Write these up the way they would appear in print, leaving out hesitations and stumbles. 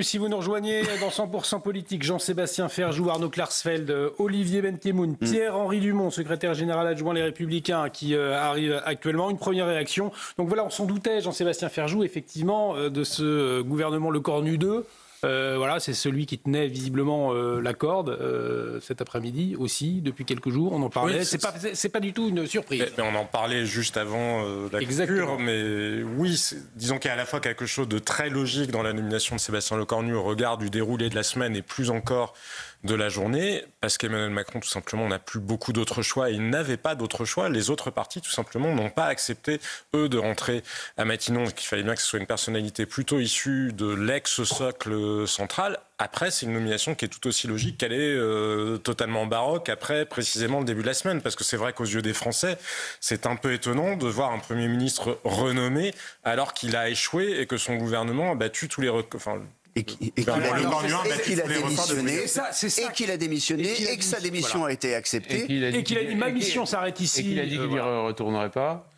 Si vous nous rejoignez dans 100% politique, Jean-Sébastien Ferjou, Arnaud Klarsfeld, Olivier Benkemoun, Pierre-Henri Dumont, secrétaire général adjoint Les Républicains, qui arrive actuellement. Une première réaction. Donc voilà, on s'en doutait, Jean-Sébastien Ferjou, effectivement, de ce gouvernement Lecornu 2. Voilà, c'est celui qui tenait visiblement la corde cet après-midi aussi, depuis quelques jours. On en parlait. Oui, c'est pas du tout une surprise. Mais on en parlait juste avant la coupure. Mais oui, disons qu'il y a à la fois quelque chose de très logique dans la nomination de Sébastien Lecornu au regard du déroulé de la semaine et plus encore de la journée, parce qu'Emmanuel Macron, tout simplement, n'a plus beaucoup d'autres choix. Il n'avait pas d'autres choix. Les autres partis, tout simplement, n'ont pas accepté, eux, de rentrer à Matignon. Qu'il fallait bien que ce soit une personnalité plutôt issue de l'ex-socle central. Après, c'est une nomination qui est tout aussi logique qu'elle est totalement baroque après, précisément, le début de la semaine. Parce que c'est vrai qu'aux yeux des Français, c'est un peu étonnant de voir un Premier ministre renommé alors qu'il a échoué et que son gouvernement a battu tous les records. Et qu'il a démissionné, et que sa démission a été acceptée. Et qu'il a dit ma mission s'arrête ici. Et qu'il a dit qu'il n'y retournerait pas.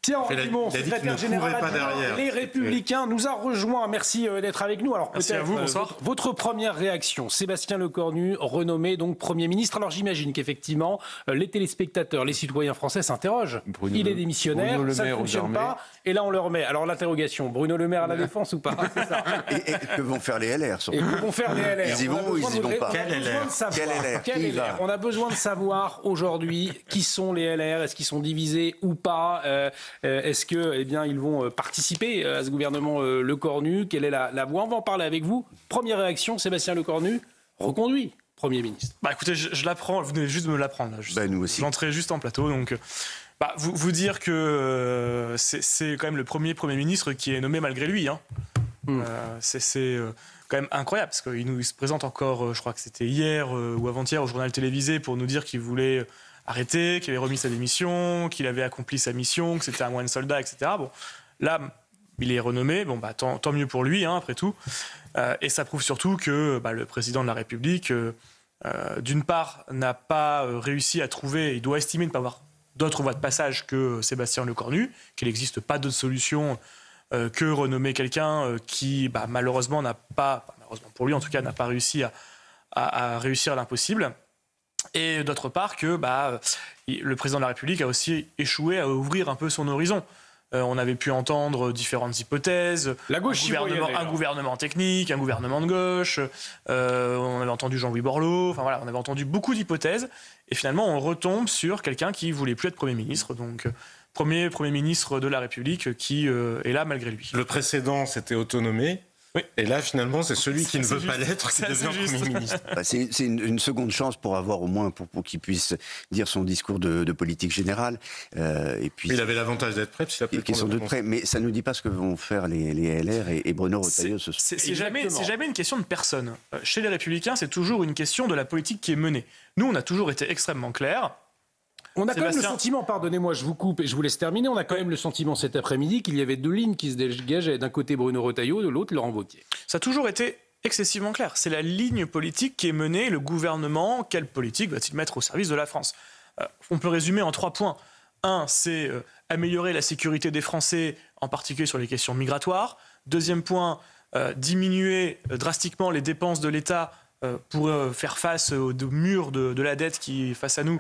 Pierre-Henri Dumont, secrétaire général adjoint Les Républicains, nous a rejoint. Merci d'être avec nous. Alors peut-être vous, bonsoir. Votre première réaction, Sébastien Lecornu, renommé donc Premier ministre. Alors j'imagine qu'effectivement, les téléspectateurs, les citoyens français s'interrogent. Il est démissionnaire, ça ne fonctionne pas, et là on le remet. Alors l'interrogation, Bruno Le Maire à la défense ou pas? C'est ça. Et que vont faire les LR surtout. Et que vont faire les LR? Ils y vont ou ils n'y vont pas? Quel LR? On a besoin de savoir aujourd'hui qui sont les LR, est-ce qu'ils sont divisés ou pas? Est-ce que, ils vont participer à ce gouvernement Lecornu? Quelle est la voie? On va en parler avec vous. Première réaction, Sébastien Lecornu, reconduit Premier ministre. Écoutez, je l'apprends, vous venez juste de me l'apprendre. Nous aussi. J'entrais juste en plateau, donc vous dire que c'est quand même le Premier ministre qui est nommé malgré lui. C'est quand même incroyable, parce qu'il se présente encore, je crois que c'était hier ou avant-hier, au journal télévisé pour nous dire qu'il voulait arrêté, qu'il avait remis sa démission, qu'il avait accompli sa mission, que c'était un moine soldat, etc. Bon, là, il est renommé, tant mieux pour lui, après tout. Et ça prouve surtout que le président de la République, d'une part, n'a pas réussi à trouver, il doit estimer ne pas avoir d'autres voies de passage que Sébastien Lecornu, qu'il n'existe pas d'autre solution que renommer quelqu'un qui, malheureusement, malheureusement pour lui en tout cas, n'a pas réussi à réussir l'impossible. Et d'autre part que le président de la République a aussi échoué à ouvrir un peu son horizon. On avait pu entendre différentes hypothèses, la gauche un gouvernement technique, un gouvernement de gauche, on avait entendu Jean-Louis Borloo, on avait entendu beaucoup d'hypothèses, et finalement on retombe sur quelqu'un qui voulait plus être Premier ministre, donc premier ministre de la République qui est là malgré lui. Le précédent, c'était autonomé. Oui. Et là, finalement, c'est celui qui ne veut pas l'être qui devient Premier ministre. C'est une seconde chance pour avoir au moins pour qu'il puisse dire son discours de politique générale. Et puis, il avait l'avantage d'être prêt. Qui sont de près, mais ça ne nous dit pas ce que vont faire les LR et Bruno Retailleau ce soir. C'est jamais une question de personne. Chez les Républicains, c'est toujours une question de la politique qui est menée. Nous, on a toujours été extrêmement clairs. On a quand même le sentiment, pardonnez-moi, je vous coupe et je vous laisse terminer, on a quand même le sentiment cet après-midi qu'il y avait deux lignes qui se dégageaient, d'un côté Bruno Retailleau, de l'autre Laurent Wauquiez. Ça a toujours été excessivement clair. C'est la ligne politique qui est menée, le gouvernement, quelle politique va-t-il mettre au service de la France? On peut résumer en 3 points. 1, c'est améliorer la sécurité des Français, en particulier sur les questions migratoires. 2e point, diminuer drastiquement les dépenses de l'État pour faire face au mur de la dette qui est face à nous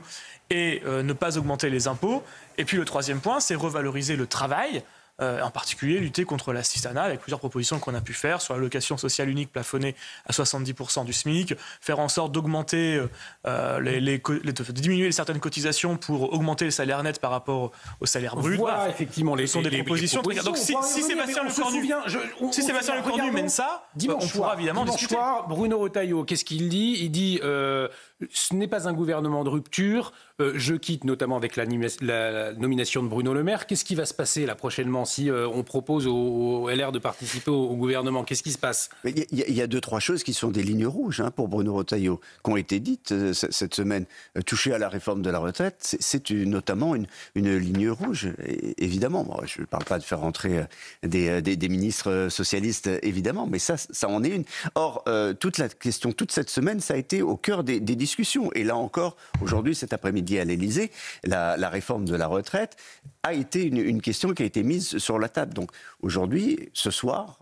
et ne pas augmenter les impôts. Et puis le 3e point, c'est revaloriser le travail, en particulier lutter contre l'assistanat avec plusieurs propositions qu'on a pu faire sur l'allocation sociale unique plafonnée à 70% du SMIC, faire en sorte d'augmenter, de diminuer certaines cotisations pour augmenter les salaires nets par rapport aux salaires bruts. Voilà, effectivement, ce sont des propositions. Donc si Sébastien Lecornu mène ça, on pourra évidemment discuter. Soir, Bruno Retailleau, qu'est-ce qu'il dit? Il dit ce n'est pas un gouvernement de rupture. Je quitte notamment avec la nomination de Bruno Le Maire. Qu'est-ce qui va se passer là prochainement si on propose au LR de participer au gouvernement? Qu'est-ce qui se passe? Il y a 2-3 choses qui sont des lignes rouges pour Bruno Retailleau, qui ont été dites cette semaine. Toucher à la réforme de la retraite, c'est notamment une ligne rouge, évidemment. Moi, je ne parle pas de faire rentrer des ministres socialistes, évidemment, mais ça en est une. Or, toute la question, toute cette semaine, ça a été au cœur des discussions. Et là encore, aujourd'hui, cet après-midi à l'Élysée, la réforme de la retraite a été une question qui a été mise sur la table. Donc aujourd'hui, ce soir,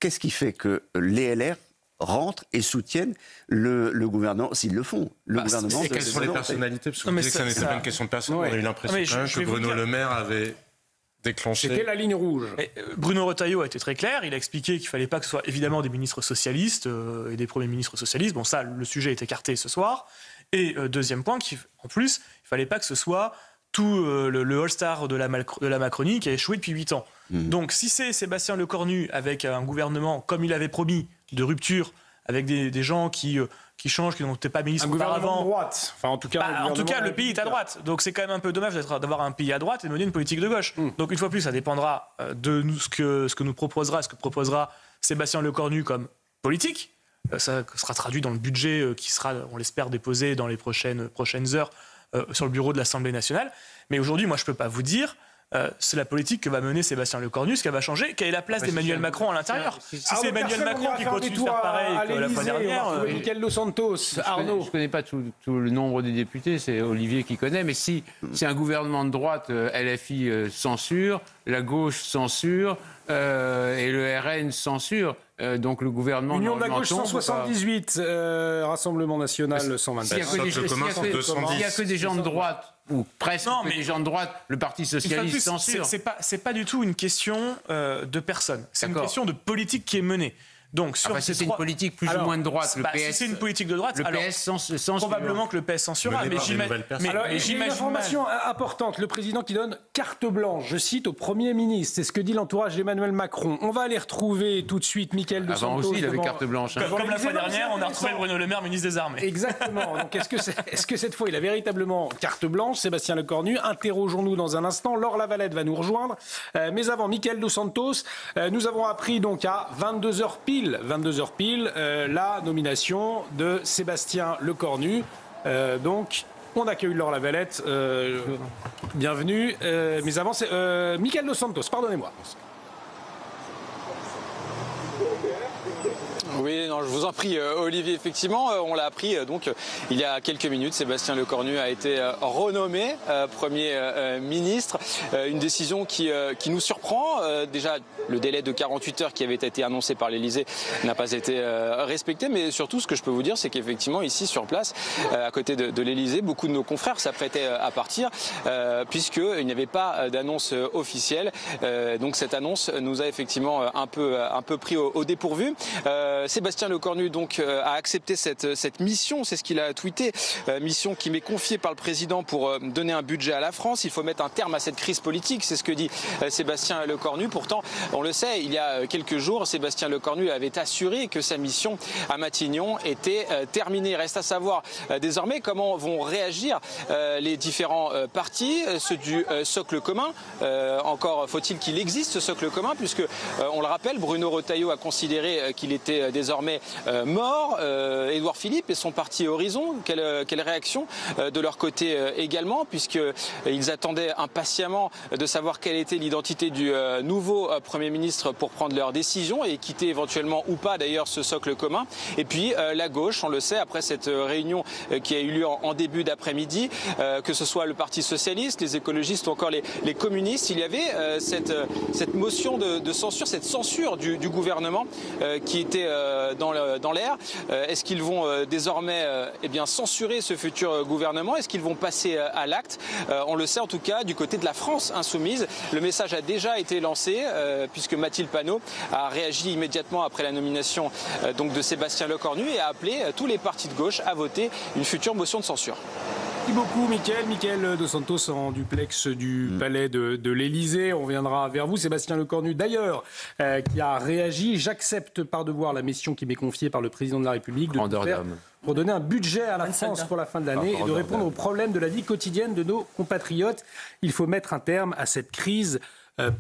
qu'est-ce qui fait que les LR rentrent et soutiennent le gouvernement, s'ils le font. Le gouvernement. Et quelles sont les personnalités? Parce que vous disiez que ça n'était pas une question de personne. On a eu l'impression que Bruno Le Maire avait déclenché. C'était la ligne rouge. Bruno Retailleau a été très clair. Il a expliqué qu'il fallait pas que ce soit évidemment des ministres socialistes et des premiers ministres socialistes. Bon, ça, le sujet est écarté ce soir. Et deuxième point, en plus, il fallait pas que ce soit tout le All-Star de la Macronie qui a échoué depuis 8 ans. Donc, si c'est Sébastien Lecornu avec un gouvernement, comme il avait promis, de rupture, avec des gens qui changent, qui n'ont peut-être pas ministre auparavant. Un gouvernement de droite. Enfin, en tout cas, le pays est à droite. Donc, c'est quand même un peu dommage d'avoir un pays à droite et de mener une politique de gauche. Donc, une fois plus, ça dépendra de nous, ce que nous proposera, ce que proposera Sébastien Lecornu comme politique. Ça sera traduit dans le budget qui sera, on l'espère, déposé dans les prochaines heures sur le bureau de l'Assemblée nationale. Mais aujourd'hui, moi, je ne peux pas vous dire, c'est la politique que va mener Sébastien Lecornu, ce qu'elle va changer. Quelle est la place d'Emmanuel Macron à l'intérieur? Si c'est Emmanuel Macron qui continue de faire pareil que la fois dernière... Michael Dos Santos, Arnaud. Je ne connais pas tout le nombre des députés, c'est Olivier qui connaît, mais si c'est un gouvernement de droite, LFI censure, la gauche censure, et le RN censure, donc le gouvernement... Union de la gauche 178, Rassemblement national 127. S'il n'y a que des gens de droite, ou presque des gens de droite, le Parti socialiste censure. C'est pas du tout une question de personne, c'est une question de politique qui est menée. Donc, c'est une politique plus ou moins de droite. Le PS, si c'est une politique de droite, le PS censure. Probablement que le PS censurera. Mais j'imagine une information importante. Le président qui donne carte blanche, je cite, au Premier ministre. C'est ce que dit l'entourage d'Emmanuel Macron. On va aller retrouver tout de suite Michael Dos Santos. Avant aussi, il avait carte blanche. Comme la fois dernière, on a retrouvé Bruno Le Maire, ministre des Armées. Exactement. Donc, est-ce que cette fois, il a véritablement carte blanche, Sébastien Lecornu? Interrogeons-nous dans un instant. Laure Lavalette va nous rejoindre. Mais avant, Michael Dos Santos, nous avons appris donc à 22h pile, la nomination de Sébastien Lecornu. Donc, on accueille Laure Lavalette. Bienvenue. Mais avant, c'est Michael Dos Santos, pardonnez-moi. Oui, non, je vous en prie, Olivier. Effectivement, on l'a appris donc il y a quelques minutes. Sébastien Lecornu a été renommé Premier ministre. Une décision qui nous surprend. Déjà, le délai de 48 heures qui avait été annoncé par l'Élysée n'a pas été respecté. Mais surtout, ce que je peux vous dire, c'est qu'effectivement, ici, sur place, à côté de l'Élysée, beaucoup de nos confrères s'apprêtaient à partir puisqu'il n'y avait pas d'annonce officielle. Donc cette annonce nous a effectivement un peu pris au dépourvu. Sébastien Lecornu donc a accepté cette mission, c'est ce qu'il a tweeté, mission qui m'est confiée par le président pour donner un budget à la France. Il faut mettre un terme à cette crise politique, c'est ce que dit Sébastien Lecornu. Pourtant, on le sait, il y a quelques jours, Sébastien Lecornu avait assuré que sa mission à Matignon était terminée. Reste à savoir désormais comment vont réagir les différents partis, ceux du socle commun. Encore faut-il qu'il existe ce socle commun, puisque on le rappelle, Bruno Retailleau a considéré qu'il était désormais mort. Édouard Philippe et son parti Horizon, quelle réaction de leur côté également, puisqu'ils attendaient impatiemment de savoir quelle était l'identité du nouveau Premier ministre pour prendre leurs décisions et quitter éventuellement ou pas d'ailleurs ce socle commun. Et puis la gauche, on le sait, après cette réunion qui a eu lieu en début d'après-midi, que ce soit le Parti socialiste, les écologistes ou encore les communistes, il y avait cette motion de censure, cette censure du gouvernement qui était dans l'air. Est-ce qu'ils vont désormais censurer ce futur gouvernement? Est-ce qu'ils vont passer à l'acte? On le sait en tout cas du côté de la France insoumise. Le message a déjà été lancé puisque Mathilde Panot a réagi immédiatement après la nomination donc de Sébastien Lecornu et a appelé tous les partis de gauche à voter une future motion de censure. Merci beaucoup, Michael Dos Santos en duplex du palais de l'Élysée. On reviendra vers vous, Sébastien Lecornu, d'ailleurs, qui a réagi. J'accepte par devoir la mission qui m'est confiée par le président de la République de pour donner un budget à la France pour la fin de l'année et de répondre aux problèmes de la vie quotidienne de nos compatriotes. Il faut mettre un terme à cette crise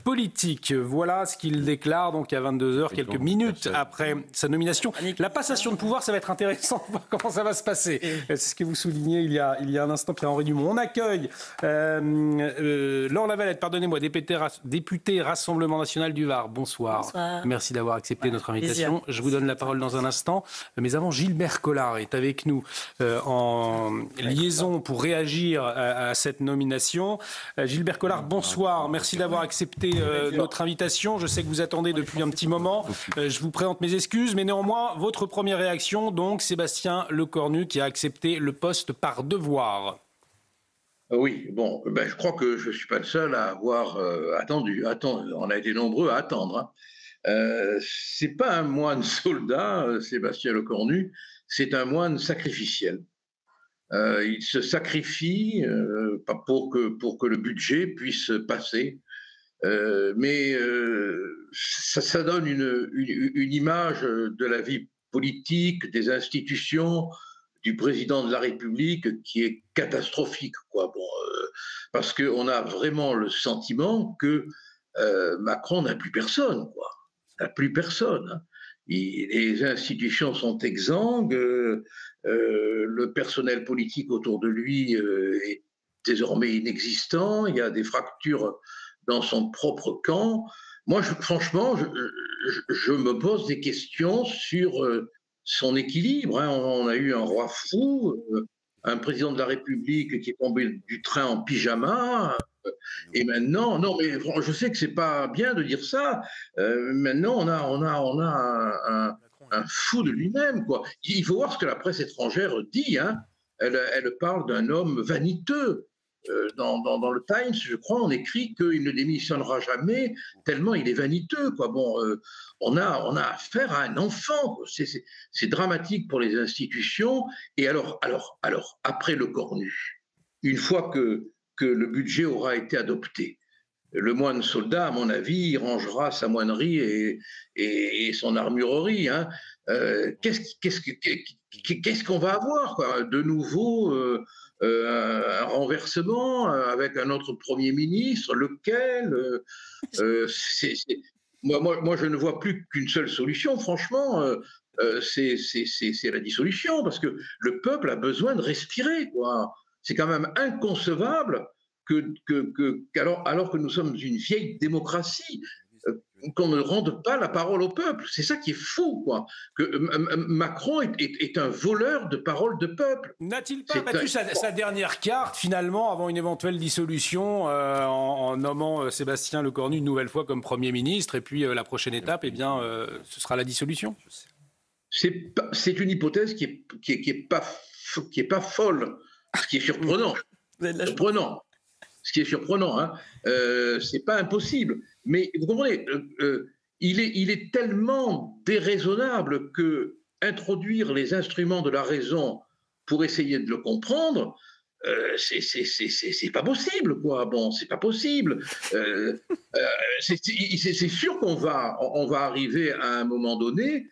politique. Voilà ce qu'il déclare donc à 22h, quelques minutes après sa nomination. La passation de pouvoir, ça va être intéressant de voir comment ça va se passer. C'est ce que vous soulignez il y a un instant, Pierre-Henri Dumont. On accueille Laure Lavalette, pardonnez-moi, députée Rassemblement National du Var. Bonsoir. Bonsoir. Merci d'avoir accepté notre invitation. Je vous donne la parole dans un instant. Mais avant, Gilbert Collard est avec nous en liaison pour réagir à cette nomination. Gilbert Collard, bonsoir. Merci d'avoir accepté accepté notre invitation. Je sais que vous attendez depuis un petit moment. Je vous présente mes excuses, mais néanmoins, votre première réaction, donc, Sébastien Lecornu, qui a accepté le poste par devoir. Oui, bon, je crois que je ne suis pas le seul à avoir attendu. On a été nombreux à attendre. C'est pas un moine soldat, Sébastien Lecornu, c'est un moine sacrificiel. Il se sacrifie pour que le budget puisse passer, mais ça donne une image de la vie politique, des institutions, du président de la République qui est catastrophique, quoi. Bon, parce qu'on a vraiment le sentiment que Macron n'a plus personne, quoi. N'a plus personne. Hein. Les institutions sont exsangues, le personnel politique autour de lui est désormais inexistant, il y a des fractures dans son propre camp. Moi, franchement, je me pose des questions sur son équilibre. Hein. On a eu un roi fou, un président de la République qui est tombé du train en pyjama. Et maintenant, non, mais je sais que c'est pas bien de dire ça. Maintenant, on a un fou de lui-même, quoi. Il faut voir ce que la presse étrangère dit. Hein. Elle parle d'un homme vaniteux. Dans le Times, je crois, on écrit qu'il ne démissionnera jamais tellement il est vaniteux, quoi. Bon, on a affaire à un enfant. C'est dramatique pour les institutions. Et alors, après Lecornu, une fois que le budget aura été adopté, le moine soldat, à mon avis, il rangera sa moinerie et son armurerie. Hein. Qu'est-ce qu'on va avoir, quoi? De nouveau un renversement avec un autre Premier ministre, lequel moi, je ne vois plus qu'une seule solution, franchement, c'est la dissolution, parce que le peuple a besoin de respirer, quoi. C'est quand même inconcevable alors que nous sommes une vieille démocratie, qu'on ne rende pas la parole au peuple. C'est ça qui est fou, quoi. Que Macron est un voleur de parole de peuple. N'a-t-il pas battu sa dernière carte, finalement, avant une éventuelle dissolution, en nommant Sébastien Lecornu une nouvelle fois comme Premier ministre, et puis la prochaine étape, eh bien, ce sera la dissolution? C'est une hypothèse qui est pas folle, ce qui est surprenant. Ce qui est surprenant, hein. C'est pas impossible. Mais vous comprenez, il est tellement déraisonnable que introduire les instruments de la raison pour essayer de le comprendre, c'est pas possible, quoi. Bon, c'est pas possible. C'est sûr qu'on va arriver à un moment donné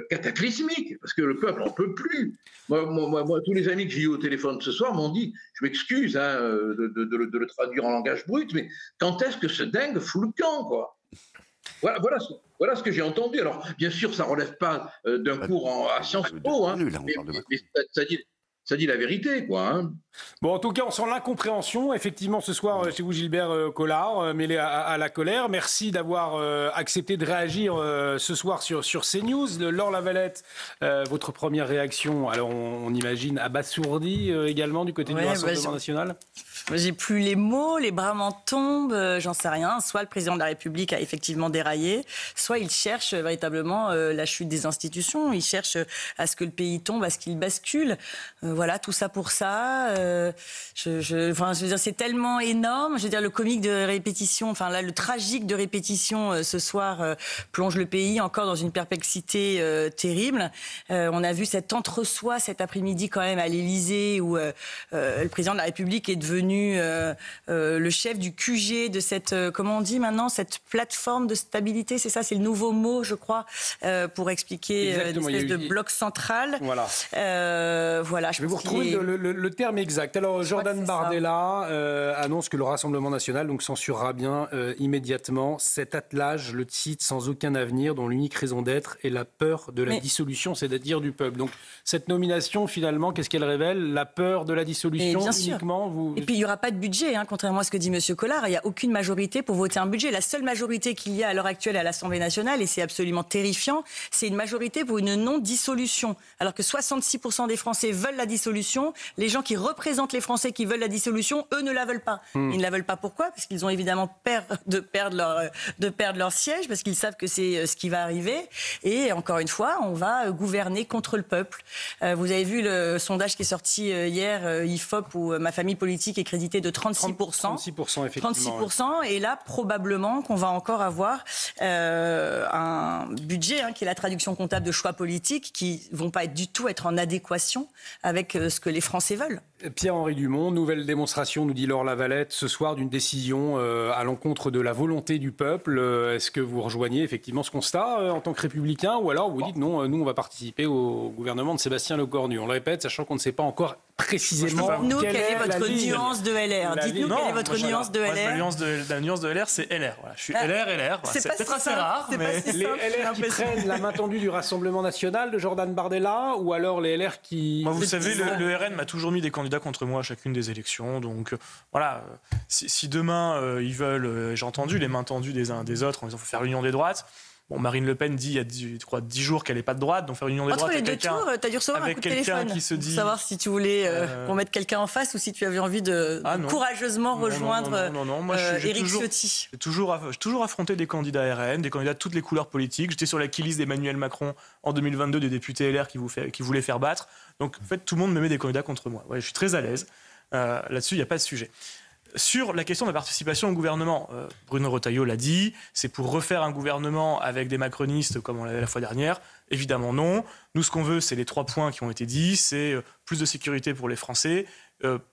cataclysmique, parce que le peuple n'en peut plus. Moi, tous les amis que j'ai eu au téléphone ce soir m'ont dit, je m'excuse hein, de le traduire en langage brut, mais quand est-ce que ce dingue fout le camp, quoi? Voilà ce que j'ai entendu. Alors, bien sûr, ça ne relève pas d'un cours à Sciences Po, hein, mais ça dit la vérité, quoi. Hein. Bon, en tout cas, on sent l'incompréhension, effectivement, ce soir, chez vous, Gilbert Collard, mêlé à la colère. Merci d'avoir accepté de réagir ce soir sur CNews. Laure Lavalette, votre première réaction, alors on imagine abasourdie également du côté du Rassemblement national? J'ai plus les mots, les bras m'en tombent, j'en sais rien. Soit le président de la République a effectivement déraillé, soit il cherche véritablement la chute des institutions, il cherche à ce que le pays tombe, à ce qu'il bascule. Voilà, tout ça pour ça. Je veux dire, c'est tellement énorme. Je veux dire, le comique de répétition, enfin là, le tragique de répétition ce soir plonge le pays encore dans une perplexité terrible. On a vu cet entre-soi cet après-midi quand même à l'Élysée où le président de la République est devenu le chef du QG de cette, comment on dit maintenant, cette plateforme de stabilité, c'est ça, c'est le nouveau mot, je crois, pour expliquer une espèce de bloc central. Voilà. Voilà. Je vais vous retrouver le terme exact. Alors, Jordan Bardella annonce que le Rassemblement national donc censurera bien immédiatement cet attelage, le titre sans aucun avenir, dont l'unique raison d'être est la peur de la dissolution, c'est-à-dire du peuple. Donc, cette nomination, finalement, qu'est-ce qu'elle révèle? La peur de la dissolution uniquement. Et puis, il n'y aura pas de budget, hein, contrairement à ce que dit M. Collard. Il n'y a aucune majorité pour voter un budget. La seule majorité qu'il y a à l'heure actuelle à l'Assemblée nationale, et c'est absolument terrifiant, c'est une majorité pour une non-dissolution. Alors que 66% des Français veulent la dissolution. dissolution. Les gens qui représentent les Français qui veulent la dissolution, eux ne la veulent pas. Ils ne la veulent pas pourquoi ? Parce qu'ils ont évidemment peur de perdre leur siège, parce qu'ils savent que c'est ce qui va arriver. Et encore une fois, on va gouverner contre le peuple. Vous avez vu le sondage qui est sorti hier, IFOP, où ma famille politique est créditée de 36%. 36%, effectivement. 36%. Et là, probablement qu'on va encore avoir un budget qui est la traduction comptable de choix politiques qui ne vont pas du tout être en adéquation avec ce que les Français veulent. Pierre-Henri Dumont, nouvelle démonstration, nous dit Laure Lavalette, ce soir d'une décision à l'encontre de la volonté du peuple. Est-ce que vous rejoignez effectivement ce constat en tant que républicain, ou alors vous dites non, nous on va participer au gouvernement de Sébastien Lecornu? On le répète, sachant qu'on ne sait pas encore précisément dites-nous quelle est votre nuance de LR. Dites-nous quelle est votre nuance de LR. La nuance de LR, c'est LR. Voilà. Je suis LR. C'est peut-être assez rare, mais... Les LR qui prennent la main tendue du Rassemblement National de Jordan Bardella, ou alors les LR qui... Moi, vous savez, le RN m'a toujours mis des candidats contre moi à chacune des élections. Donc voilà, si demain ils veulent, j'ai entendu les mains tendues des uns des autres en disant qu'il faut faire l'union des droites. Bon, Marine Le Pen dit il y a 10 jours qu'elle n'est pas de droite, donc faire l'union des droites avec quelqu'un... Entre les deux tours, tu as dû recevoir un coup de téléphone qui se dit... pour savoir si tu voulais qu'on mette quelqu'un en face ou si tu avais envie de courageusement rejoindre Éric Ciotti. J'ai toujours affronté des candidats RN, des candidats de toutes les couleurs politiques. J'étais sur la liste d'Emmanuel Macron en 2022, des députés LR qui voulaient faire battre. Donc en fait, tout le monde me met des candidats contre moi. Ouais, je suis très à l'aise. Là-dessus, il n'y a pas de sujet. Sur la question de la participation au gouvernement, Bruno Retailleau l'a dit, c'est pour refaire un gouvernement avec des macronistes comme on l'avait la fois dernière. Évidemment non. Nous, ce qu'on veut, c'est les 3 points qui ont été dits, c'est plus de sécurité pour les Français,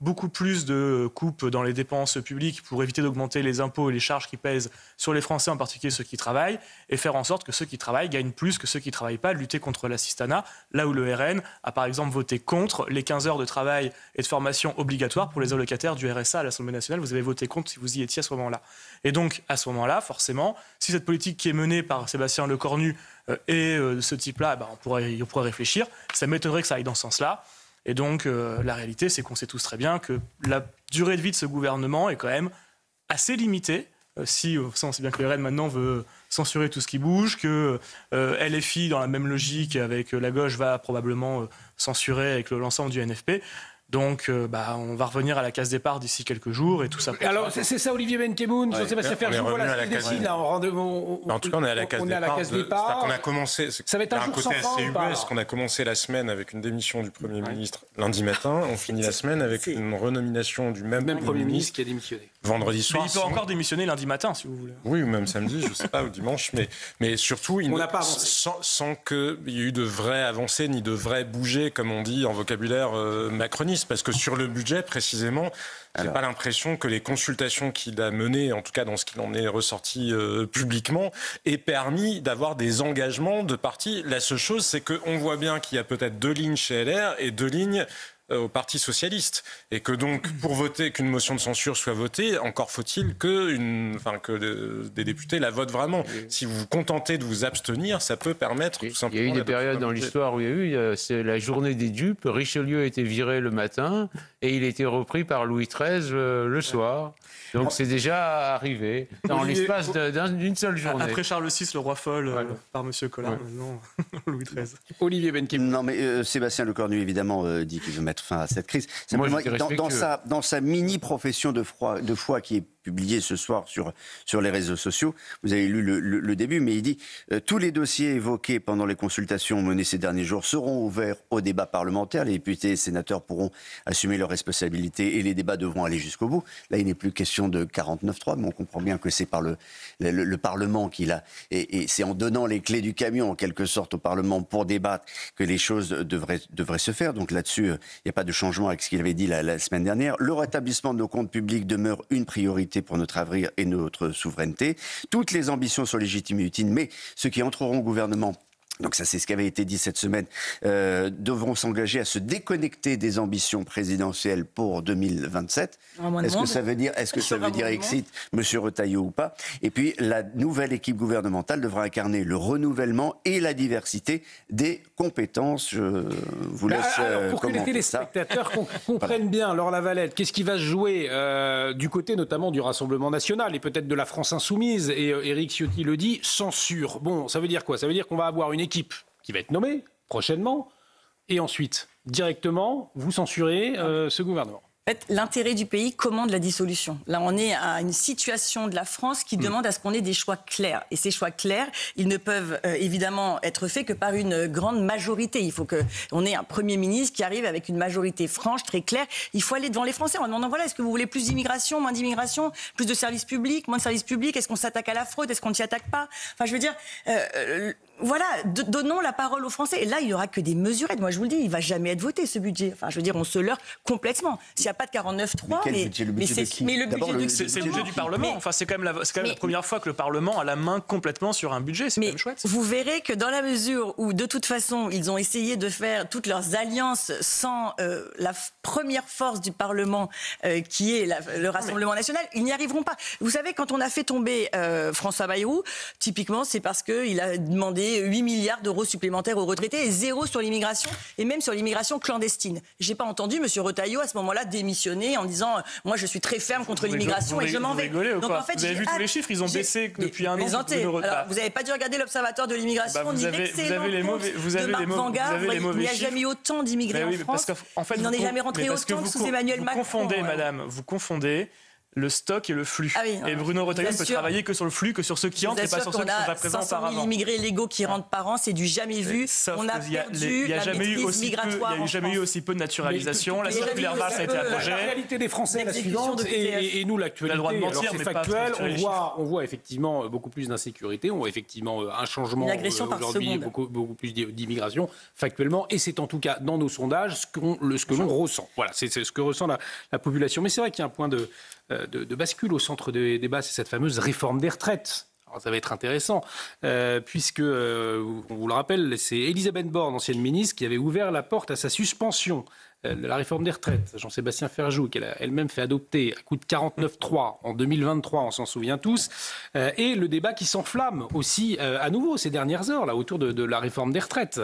beaucoup plus de coupes dans les dépenses publiques pour éviter d'augmenter les impôts et les charges qui pèsent sur les Français, en particulier ceux qui travaillent, et faire en sorte que ceux qui travaillent gagnent plus que ceux qui ne travaillent pas, lutter contre l'assistanat, là où le RN a par exemple voté contre les 15 heures de travail et de formation obligatoires pour les allocataires du RSA à l'Assemblée nationale. Vous avez voté contre si vous y étiez à ce moment-là. Et donc, à ce moment-là, forcément, si cette politique qui est menée par Sébastien Lecornu est de ce type-là, on pourrait réfléchir. Ça m'étonnerait que ça aille dans ce sens-là. Et donc, la réalité, c'est qu'on sait tous très bien que la durée de vie de ce gouvernement est quand même assez limitée. On sait bien que le RN maintenant veut censurer tout ce qui bouge, que LFI, dans la même logique avec la gauche, va probablement censurer avec l'ensemble du NFP. Donc, on va revenir à la case départ d'ici quelques jours et tout ça. Alors, c'est ça, Olivier Benkemoun, Jean-Sébastien Ferjou, voilà ce qu'il décide. Là, en tout cas, on est à la case départ. On a commencé. Ça va être un jour sans fin. Parce qu'on a commencé la semaine avec une démission du Premier ministre lundi matin. On finit la semaine avec une renomination du même Premier ministre qui a démissionné. Vendredi soir. Mais il peut encore démissionner lundi matin, si vous voulez. Oui, ou même samedi, je ne sais pas, ou dimanche. Mais surtout, sans qu'il y ait eu de vraies avancées ni de vrais bougés, comme on dit en vocabulaire macroniste. Parce que sur le budget, précisément, je n'ai pas l'impression que les consultations qu'il a menées, en tout cas dans ce qu'il en est ressorti publiquement, aient permis d'avoir des engagements de partis. La seule chose, c'est qu'on voit bien qu'il y a peut-être 2 lignes chez LR et 2 lignes au Parti socialiste. Et que donc, pour voter, qu'une motion de censure soit votée, encore faut-il que des députés la votent vraiment. Si vous vous contentez de vous abstenir, ça peut permettre tout simplement... Il y a eu des périodes dans l'histoire où il y a eu, c'est la journée des dupes. Richelieu a été viré le matin et il a été repris par Louis XIII le soir. Donc c'est déjà arrivé dans l'espace d'une seule journée. Après Charles VI, le roi folle, par M. Collard, maintenant Louis XIII. Olivier Benkemoun. Non, mais Sébastien Lecornu, évidemment, dit qu'il veut mettre fin à cette crise. Simplement, dans sa mini-profession de foi qui est publiée ce soir sur les réseaux sociaux, vous avez lu le début, mais il dit « Tous les dossiers évoqués pendant les consultations menées ces derniers jours seront ouverts au débat parlementaire. Les députés et sénateurs pourront assumer leurs responsabilités et les débats devront aller jusqu'au bout. » Là, il n'est plus question de 49.3, mais on comprend bien que c'est par le Parlement qu'il a... Et c'est en donnant les clés du camion, en quelque sorte, au Parlement pour débattre que les choses devraient se faire. Donc là-dessus, il n'y a pas de changement avec ce qu'il avait dit la semaine dernière. Le rétablissement de nos comptes publics demeure une priorité pour notre avenir et notre souveraineté. Toutes les ambitions sont légitimes et utiles, mais ceux qui entreront au gouvernement, donc ça c'est ce qui avait été dit cette semaine, devront s'engager à se déconnecter des ambitions présidentielles pour 2027. Est-ce que ça veut dire exit M. Retailleau ou pas? Et puis la nouvelle équipe gouvernementale devra incarner le renouvellement et la diversité des compétences. Je vous laisse pour que les téléspectateurs comprennent bien, Laure Lavalette, qu'est-ce qui va se jouer du côté notamment du Rassemblement national et peut-être de la France insoumise, et Éric Ciotti le dit, censure. Bon, ça veut dire quoi? Ça veut dire qu'on va avoir une équipe qui va être nommée prochainement, Et ensuite, directement, vous censurez ce gouvernement. En fait, l'intérêt du pays commande la dissolution. Là, on est à une situation de la France qui demande à ce qu'on ait des choix clairs. Et ces choix clairs, ils ne peuvent évidemment être faits que par une grande majorité. Il faut qu'on ait un Premier ministre qui arrive avec une majorité franche, très claire. Il faut aller devant les Français en demandant, voilà, est-ce que vous voulez plus d'immigration, moins d'immigration, plus de services publics, moins de services publics, est-ce qu'on s'attaque à la fraude, est-ce qu'on ne s'y attaque pas? Enfin, je veux dire... voilà, donnons la parole aux Français. Et là, il n'y aura que des mesurettes. Moi, je vous le dis, il ne va jamais être voté, ce budget. Enfin, je veux dire, on se leurre complètement. S'il n'y a pas de 49.3... Le budget c'est le budget du Parlement. Enfin, c'est quand même la première fois que le Parlement a la main complètement sur un budget. C'est quand même chouette. Vous verrez que dans la mesure où, de toute façon, ils ont essayé de faire toutes leurs alliances sans la première force du Parlement, qui est le Rassemblement national, ils n'y arriveront pas. Vous savez, quand on a fait tomber François Bayrou, typiquement, c'est parce qu'il a demandé 8 milliards d'euros supplémentaires aux retraités et 0 sur l'immigration, et même sur l'immigration clandestine. J'ai pas entendu M. Retailleau à ce moment-là démissionner en disant moi je suis très ferme contre l'immigration et je m'en vais. Donc en fait, vous avez vu tous les chiffres, ils ont baissé depuis un an. Alors vous n'avez pas dû regarder l'Observatoire de l'immigration ni l'excellent compte de Marc Vanguard. Il n'y a jamais eu autant d'immigrés en France. Il n'en est jamais rentré autant sous Emmanuel Macron. Vous confondez le stock et le flux. Ah oui, et Bruno Retailleau ne peut travailler que sur le flux, que sur ceux qui entrent et pas sur ceux qui sont pas présents auparavant. 500 000 immigrés légaux qui rentrent par an, c'est du jamais vu. On a perdu la maîtrise migratoire en France. Il n'y a jamais eu aussi peu de naturalisation. La circulaire Valls a été abrogée. La réalité des Français est la suivante, et nous, l'actualité, c'est factuel. On voit effectivement beaucoup plus d'insécurité, on voit effectivement un changement aujourd'hui, beaucoup plus d'immigration, factuellement, et c'est en tout cas dans nos sondages ce que l'on ressent. Voilà, c'est ce que ressent la population. Mais c'est vrai qu'il y a un point de bascule au centre des débats, c'est cette fameuse réforme des retraites. Alors, ça va être intéressant, puisque, on vous le rappelle, c'est Elisabeth Borne, ancienne ministre, qui avait ouvert la porte à sa suspension de la réforme des retraites. Jean-Sébastien Ferjou, qu'elle a elle-même fait adopter à coup de 49.3 en 2023, on s'en souvient tous, et le débat qui s'enflamme aussi à nouveau ces dernières heures, là, autour de la réforme des retraites.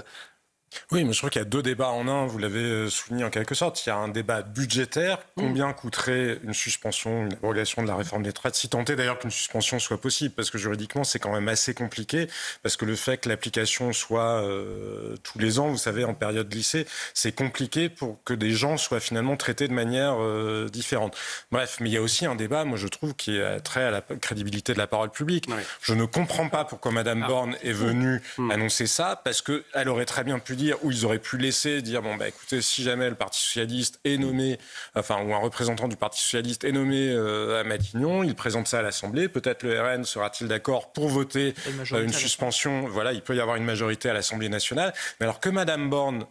Oui, mais je crois qu'il y a deux débats en un, vous l'avez souligné en quelque sorte. Il y a un débat budgétaire, combien coûterait une suspension, une abrogation de la réforme des retraites, si tant est d'ailleurs qu'une suspension soit possible, parce que juridiquement c'est quand même assez compliqué, parce que le fait que l'application soit tous les ans, vous savez, en période glissée, c'est compliqué pour que des gens soient finalement traités de manière différente. Bref, mais il y a aussi un débat, moi je trouve, qui a trait à la crédibilité de la parole publique. Oui. Je ne comprends pas pourquoi Mme Borne est venue annoncer ça, parce qu'elle aurait très bien pu dire, ou ils auraient pu laisser dire, bon, bah écoutez, si jamais le Parti Socialiste est nommé, enfin, ou un représentant du Parti Socialiste est nommé à Matignon, il présente ça à l'Assemblée, peut-être le RN sera-t-il d'accord pour voter une suspension, voilà, il peut y avoir une majorité à l'Assemblée nationale, mais alors que Mme Borne,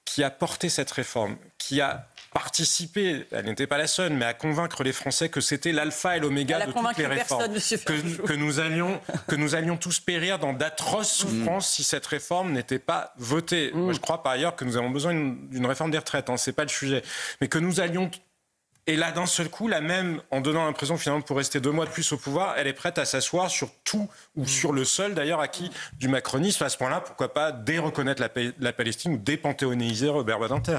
qui a porté cette réforme, qui a participé, elle n'était pas la seule, mais à convaincre les Français que c'était l'alpha et l'oméga de toutes les réformes, que nous allions tous périr dans d'atroces souffrances si cette réforme n'était pas votée. Moi, je crois par ailleurs que nous avons besoin d'une réforme des retraites, c'est pas le sujet, mais que nous allions... Et là, d'un seul coup, la même, en donnant l'impression finalement pour rester 2 mois de plus au pouvoir, elle est prête à s'asseoir sur tout, ou sur le seul d'ailleurs acquis du macronisme. À ce point-là, pourquoi pas déreconnaître la Palestine ou dépanthéoniser Robert Badinter.